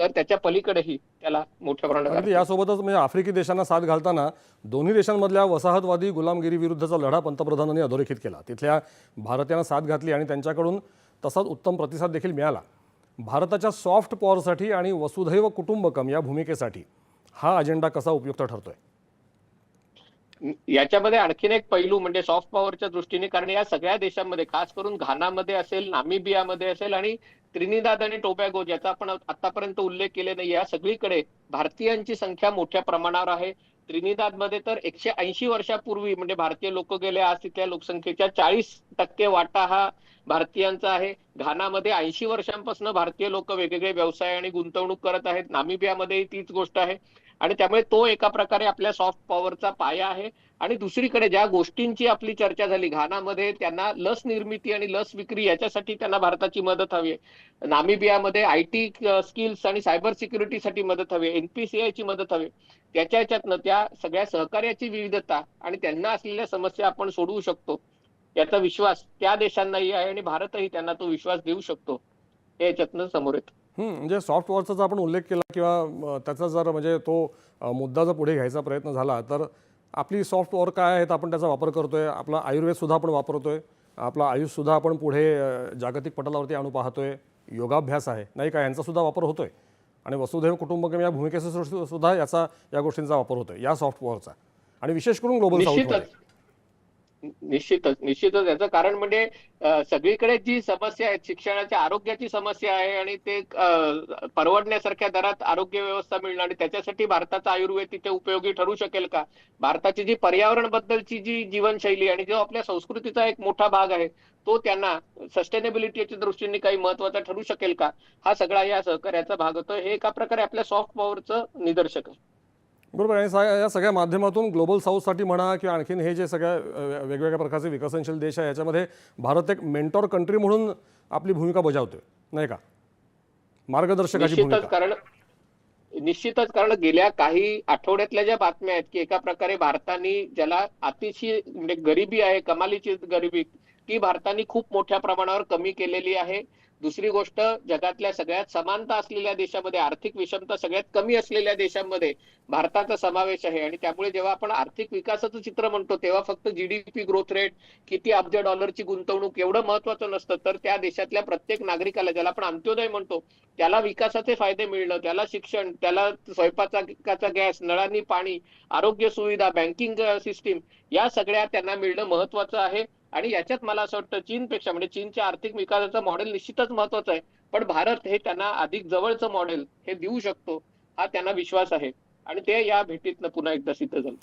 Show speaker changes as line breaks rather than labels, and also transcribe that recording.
तर त्याच्या पलीकडेही त्याला मोठ्या प्रमाणात
अगदी यासोबतच म्हणजे आफ्रिकी देशांना साथ घालताना दोन्ही देशांमधल्या वसाहतवादी गुलामगिरी विरुद्धचा लढा पंतप्रधानांनी अधोरेखित केला. तिथल्या भारतीयांना साथ घातली आणि त्यांच्याकडून तसाच उत्तम प्रतिसाद देखील मिळाला. भारताच्या सॉफ्ट पॉवरसाठी आणि वसुधैव कुटुंबकम या भूमिकेसाठी हा अजेंडा कसा उपयुक्त ठरतोय?
याच्यामध्ये आणखीन एक पैलू म्हणजे सॉफ्ट पॉवरच्या दृष्टीने, कारण या सगळ्या देशांमध्ये खास करून घानामध्ये असेल, नामिबियामध्ये असेल आणि त्रिनिदाद आणि टोबॅगो ज्याचा आपण आतापर्यंत उल्लेख केले नाही, या सगळीकडे भारतीयांची संख्या मोठ्या प्रमाणावर आहे. त्रिनिदादमध्ये तर 180 वर्षापूर्वी म्हणजे भारतीय लोक गेले, आज तिथल्या लोकसंख्येच्या 40% वाटा हा भारतीयांचा आहे. घानामध्ये 80 वर्षांपासून भारतीय लोक वेगवेगळे व्यवसाय आणि गुंतवणूक करत आहेत. नामिबियामध्येही तीच गोष्ट आहे आणि त्यामुळे तो एका प्रकारे आपल्या सॉफ्ट पॉवरचा पाया आहे. आणि दुसरीकडे ज्या गोष्टींची आपली चर्चा झाली, घानामध्ये त्यांना लस निर्मिती आणि लस विक्री याच्यासाठी त्यांना भारताची मदत हवी आहे. नामिबियामध्ये आयटी स्किल्स आणि सायबर सिक्युरिटीसाठी मदत हवी आहे, NPCI ची मदत हवी. त्याच्या ह्याच्यातनं त्या सगळ्या सहकार्याची विविधता आणि त्यांना असलेल्या समस्या आपण सोडवू शकतो याचा विश्वास त्या देशांनाही आहे आणि भारतही त्यांना तो विश्वास देऊ शकतो, हे याच्यातनं समोर येतं.
म्हणजे सॉफ्ट पॉवरचा जर आपण उल्लेख केला किंवा त्याचा जर म्हणजे तो मुद्दा जर पुढे घ्यायचा प्रयत्न झाला तर आपली सॉफ्ट पॉवर काय आहे, आपण त्याचा वापर करतोय. आपला आयुर्वेदसुद्धा आपण वापरतोय, आपला आयुषसुद्धा आपण पुढे जागतिक पटलावरती आणू पाहतोय. योगाभ्यास आहे नाही का, यांचासुद्धा वापर होतोय आणि वसुधैव कुटुंबकम या भूमिकेचा सुद्धा या गोष्टींचा वापर होतोय या सॉफ्ट पॉवरचा, आणि विशेष करून ग्लोबल साऊथमध्ये.
निश्चितच याचं कारण म्हणजे सगळीकडे जी समस्या आहे, शिक्षणाच्या आरोग्याची समस्या आहे आणि ते परवडण्यासारख्या दरात आरोग्य व्यवस्था मिळणं, आणि त्याच्यासाठी भारताचा आयुर्वेद तिथे उपयोगी ठरू शकेल का? भारताची जी पर्यावरण बद्दलची जी जीवनशैली आणि जो आपल्या संस्कृतीचा एक मोठा भाग आहे तो त्यांना सस्टेनेबिलिटीच्या दृष्टीने काही महत्वाचा ठरू शकेल का? हा सगळा या सहकार्याचा भाग होतो. हे एका प्रकारे आपल्या सॉफ्ट पॉवरचं निदर्शक आहे.
बरोबर. आणि या सगळ्या माध्यमातून ग्लोबल साऊथसाठी म्हणा किंवा आणखीन हे जे सगळ्या वेगवेगळ्या प्रकारचे विकसनशील देश आहे याच्यामध्ये भारत एक मेंटॉर कंट्री म्हणून आपली भूमिका बजावतोय नाही का, मार्गदर्शकाची भूमिका.
निश्चितच, कारण गेल्या काही आठवड्यातल्या ज्या बातम्या आहेत की एका प्रकारे भारताने ज्याला अतिशय म्हणजे गरिबी आहे, कमालीची गरिबी, ती भारताने खूप मोठ्या प्रमाणावर कमी केलेली आहे. दुसरी गोष्ट, जगातल्या सगळ्यात समानता असलेल्या देशामध्ये, आर्थिक विषमता सगळ्यात कमी असलेल्या देशांमध्ये भारताचा समावेश आहे. आणि त्यामुळे जेव्हा आपण आर्थिक विकासाचं चित्र म्हणतो तेव्हा फक्त GDP ग्रोथ रेट, किती अब्ज डॉलरची गुंतवणूक एवढं महत्वाचं नसतं, तर त्या देशातल्या प्रत्येक नागरिकाला, ज्याला आपण अंत्योदय म्हणतो, त्याला विकासाचे फायदे मिळणं, त्याला शिक्षण, त्याला स्वयंपाकाचा गॅस, नळांनी पाणी, आरोग्य सुविधा, बँकिंग सिस्टीम, या सगळ्या त्यांना मिळणं महत्वाचं आहे. आणि याच्यात मला असं वाटतं चीनपेक्षा म्हणजे चीनच्या आर्थिक विकासाचं मॉडेल निश्चितच महत्वाचं आहे, पण भारत हे त्यांना अधिक जवळचं मॉडेल हे देऊ शकतो, हा त्यांना विश्वास आहे आणि ते या भेटीतनं पुन्हा एकदा सिद्ध झालं.